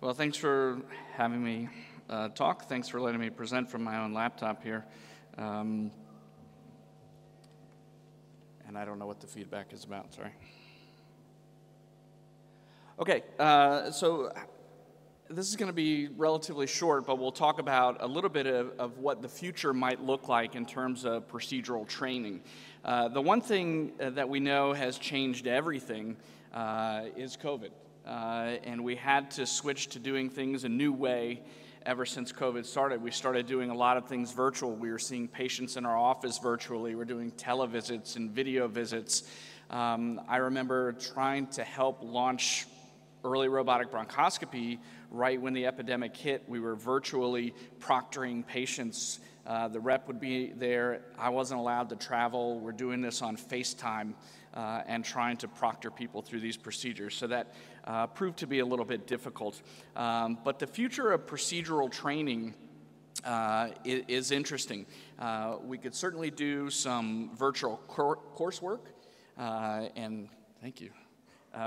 Well, thanks for having me talk. Thanks for letting me present from my own laptop here. And I don't know what the feedback is about, sorry. Okay, so this is going to be relatively short, but we'll talk about a little bit of what the future might look like in terms of procedural training. The one thing that we know has changed everything is COVID. And we had to switch to doing things a new way ever since COVID started. We started doing a lot of things virtual. We were seeing patients in our office virtually. We're doing televisits and video visits. I remember trying to help launch early robotic bronchoscopy right when the epidemic hit. We were virtually proctoring patients. The rep would be there. I wasn't allowed to travel. We're doing this on FaceTime and trying to proctor people through these procedures. So that proved to be a little bit difficult. But the future of procedural training is interesting. We could certainly do some virtual coursework, and thank you.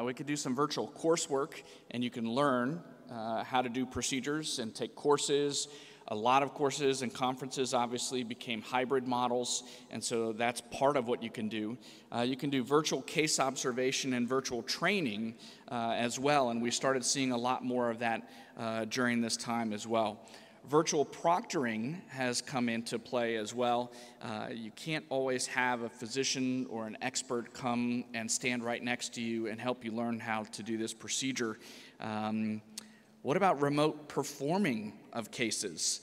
We could do some virtual coursework, and you can learn how to do procedures and take courses. A lot of courses and conferences obviously became hybrid models, and so that's part of what you can do. You can do virtual case observation and virtual training as well, and we started seeing a lot more of that during this time as well. Virtual proctoring has come into play as well. You can't always have a physician or an expert come and stand right next to you and help you learn how to do this procedure. What about remote performing of cases?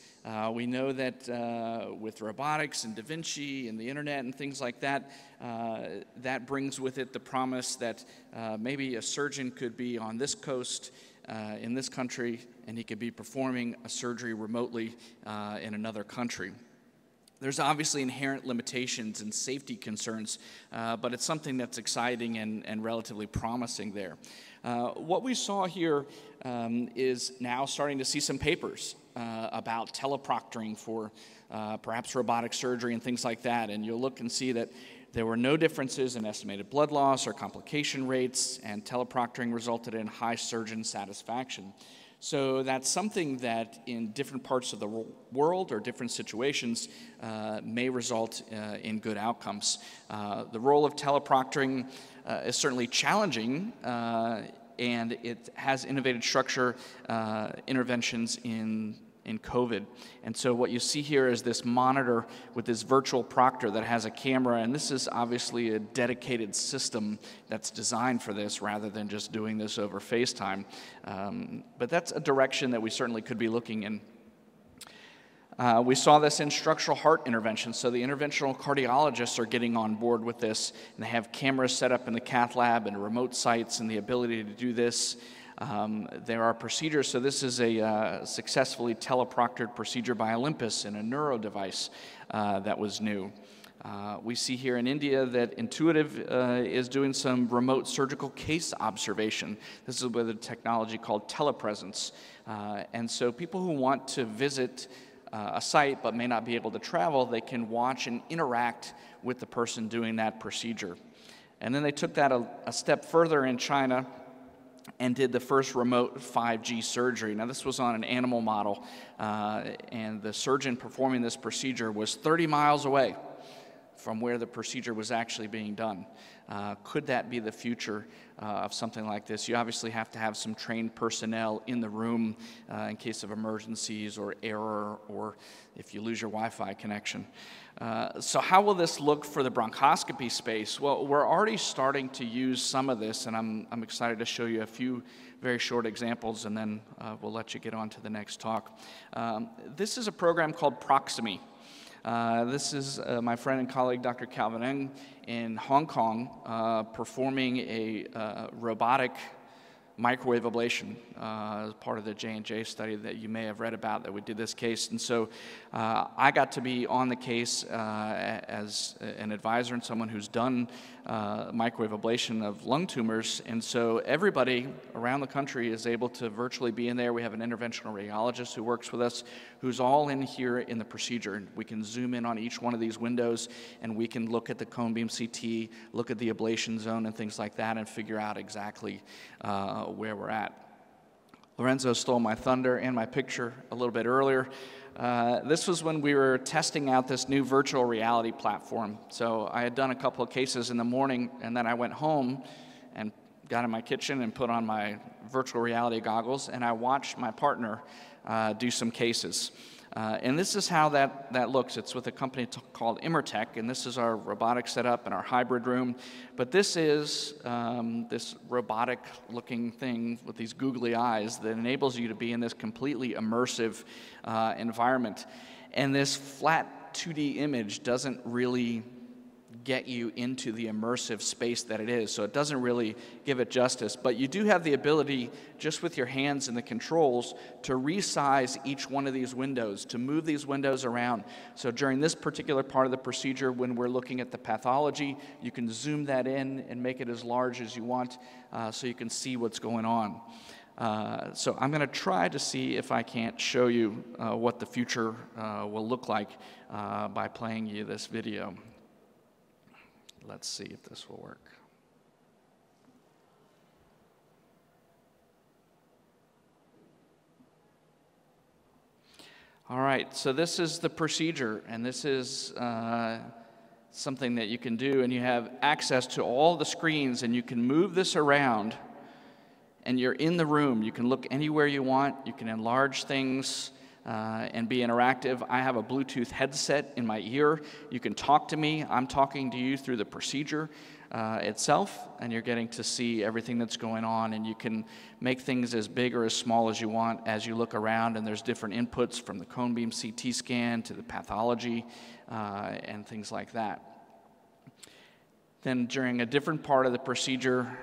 We know that with robotics and Da Vinci and the internet and things like that, that brings with it the promise that maybe a surgeon could be on this coast in this country and he could be performing a surgery remotely in another country. There's obviously inherent limitations and safety concerns, but it's something that's exciting and relatively promising there. What we saw here is now starting to see some papers about teleproctoring for perhaps robotic surgery and things like that, and you'll look and see that there were no differences in estimated blood loss or complication rates, and teleproctoring resulted in high surgeon satisfaction. So that's something that in different parts of the world or different situations may result in good outcomes. The role of teleproctoring is certainly challenging, and it has innovative structure interventions in COVID. And so what you see here is this monitor with this virtual proctor that has a camera, and this is obviously a dedicated system that's designed for this rather than just doing this over FaceTime. But that's a direction that we certainly could be looking in. We saw this in structural heart intervention, so the interventional cardiologists are getting on board with this, and they have cameras set up in the cath lab and remote sites and the ability to do this. There are procedures, so this is a successfully teleproctored procedure by Olympus in a neuro device that was new. We see here in India that Intuitive is doing some remote surgical case observation. This is with a technology called telepresence. And so people who want to visit a site but may not be able to travel, they can watch and interact with the person doing that procedure. And then they took that a step further in China and did the first remote 5G surgery. Now this was on an animal model, and the surgeon performing this procedure was 30 miles away from where the procedure was actually being done. Could that be the future of something like this? You obviously have to have some trained personnel in the room in case of emergencies or error, or if you lose your Wi-Fi connection. So how will this look for the bronchoscopy space? Well, we're already starting to use some of this, and I'm excited to show you a few very short examples, and then we'll let you get on to the next talk. This is a program called Proximie. This is my friend and colleague, Dr. Calvin Ng, in Hong Kong, performing a robotic microwave ablation as part of the J&J study that you may have read about that we did this case. And so I got to be on the case as an advisor and someone who's done microwave ablation of lung tumors. And so everybody around the country is able to virtually be in there. We have an interventional radiologist who works with us who's all in here in the procedure. We can zoom in on each one of these windows, and we can look at the cone beam CT, look at the ablation zone and things like that, and figure out exactly where we're at. Lorenzo stole my thunder and my picture a little bit earlier. This was when we were testing out this new virtual reality platform. So I had done a couple of cases in the morning, and then I went home and got in my kitchen and put on my virtual reality goggles, and I watched my partner do some cases. And this is how that looks. It's with a company called Immertech, and this is our robotic setup and our hybrid room. But this is this robotic-looking thing with these googly eyes that enables you to be in this completely immersive environment. And this flat 2D image doesn't really get you into the immersive space that it is, so it doesn't really give it justice. But you do have the ability, just with your hands and the controls, to resize each one of these windows, to move these windows around. So during this particular part of the procedure, when we're looking at the pathology, you can zoom that in and make it as large as you want, so you can see what's going on. So I'm going to try to see if I can't show you what the future will look like by playing you this video. Let's see if this will work. All right, so this is the procedure, and this is something that you can do, and you have access to all the screens, and you can move this around, and you're in the room. You can look anywhere you want. You can enlarge things and be interactive. I have a Bluetooth headset in my ear. You can talk to me. I'm talking to you through the procedure itself, and you're getting to see everything that's going on, and you can make things as big or as small as you want as you look around, and there's different inputs from the cone beam CT scan to the pathology and things like that. Then during a different part of the procedure,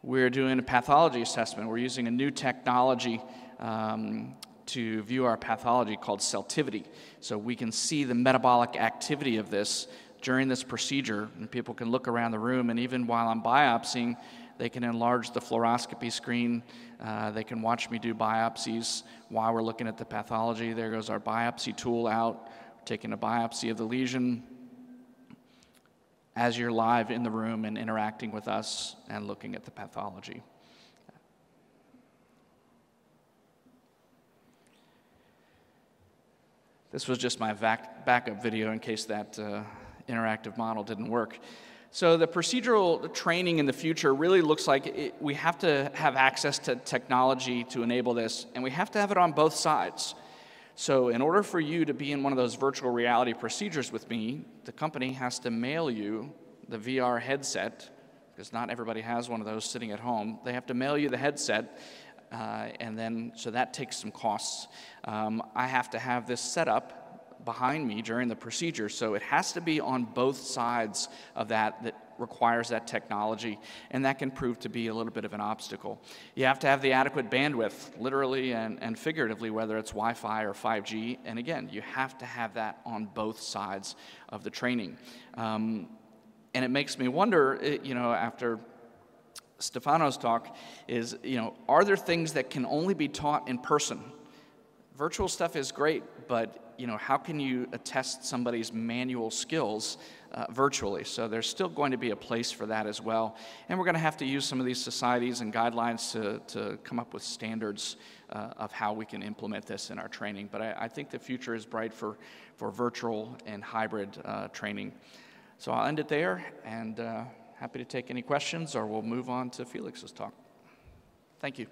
we're doing a pathology assessment. We're using a new technology to view our pathology called celtivity. So we can see the metabolic activity of this during this procedure, and people can look around the room, and even while I'm biopsying, they can enlarge the fluoroscopy screen. They can watch me do biopsies while we're looking at the pathology. There goes our biopsy tool out, taking a biopsy of the lesion, as you're live in the room and interacting with us and looking at the pathology. This was just my backup video in case that interactive model didn't work. So the procedural training in the future really looks like we have to have access to technology to enable this, and we have to have it on both sides. So in order for you to be in one of those virtual reality procedures with me, the company has to mail you the VR headset, because not everybody has one of those sitting at home. They have to mail you the headset, and then, so that takes some costs. I have to have this set up behind me during the procedure, so it has to be on both sides of that requires that technology, and that can prove to be a little bit of an obstacle. You have to have the adequate bandwidth, literally and figuratively, whether it's Wi-Fi or 5G, and again, you have to have that on both sides of the training. And it makes me wonder, after Stefano's talk, is, are there things that can only be taught in person? Virtual stuff is great, but how can you attest somebody's manual skills virtually? So there's still going to be a place for that as well. And we're going to have to use some of these societies and guidelines to come up with standards of how we can implement this in our training. But I think the future is bright for virtual and hybrid training. So I'll end it there, and happy to take any questions, or we'll move on to Felix's talk. Thank you.